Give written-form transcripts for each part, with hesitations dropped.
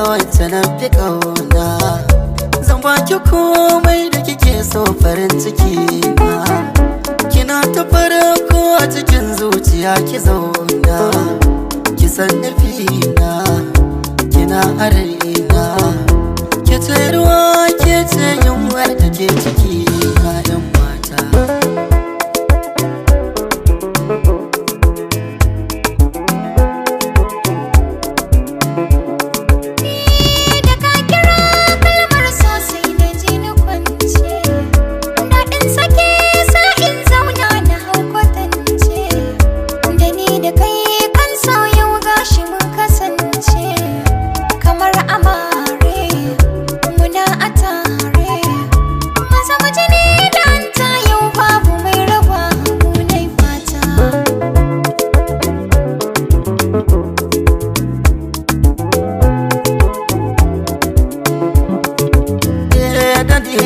wacce na fi ƙauna, zan baki komai da kike so farin ciki na. Kina ta farko a cikin zuciya ki zauna, ki san nufina, kina a raina. Ke ce ruwa ke ce yunwar da ke ciki na 'yan mata.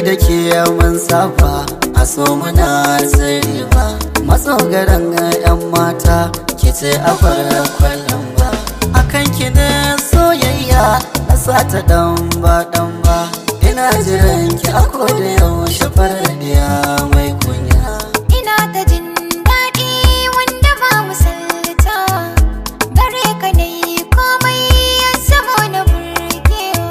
Da ke mun saba a so muna sirri ba, matsogaran 'yan mata ke ce a fara kwallon ba. Akan ki ne soyayya na sata dan ba. Ina jiran ki a koda yaushe faradiya mai kunya. Ina da jin daɗi wanda ba misalta, gare ka na yi komai ya zama na burgewa.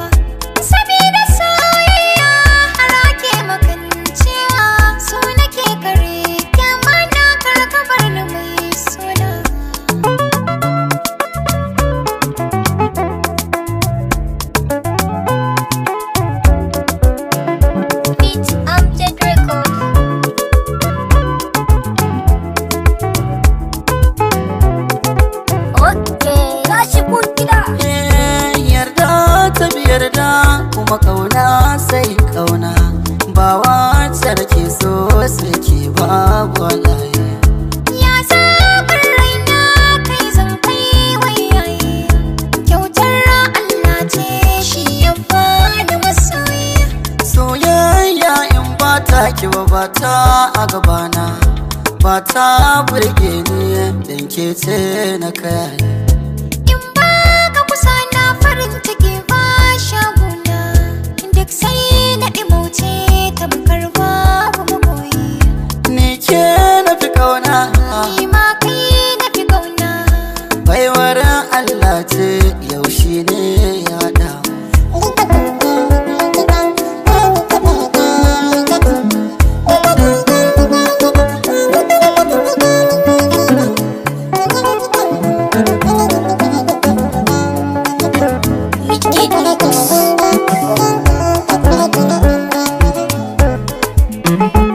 Sabida soyayya har ake makancewa, so nake kare kyama na karkabar ni mai suna. Yarda kuma kauna sai kauna, ba wacce da ke so sai ke babu walaye. Ya zaɓar raina kai zan kai wayaye, kyautar Allah ce shi ya bani masoyi. Soyayya in ba ta ki ba ta a gabana, ba ta burge ni dan ke ce na kaya. In ba ka kusa na farin ciki ba shaguna, duk sai na ɗimauce tamkar babu magoyi. Ni ke na fi kauna, Ni ma kai na fi kauna. baiwar Allah ce yaushe ne ya damu. Thank you.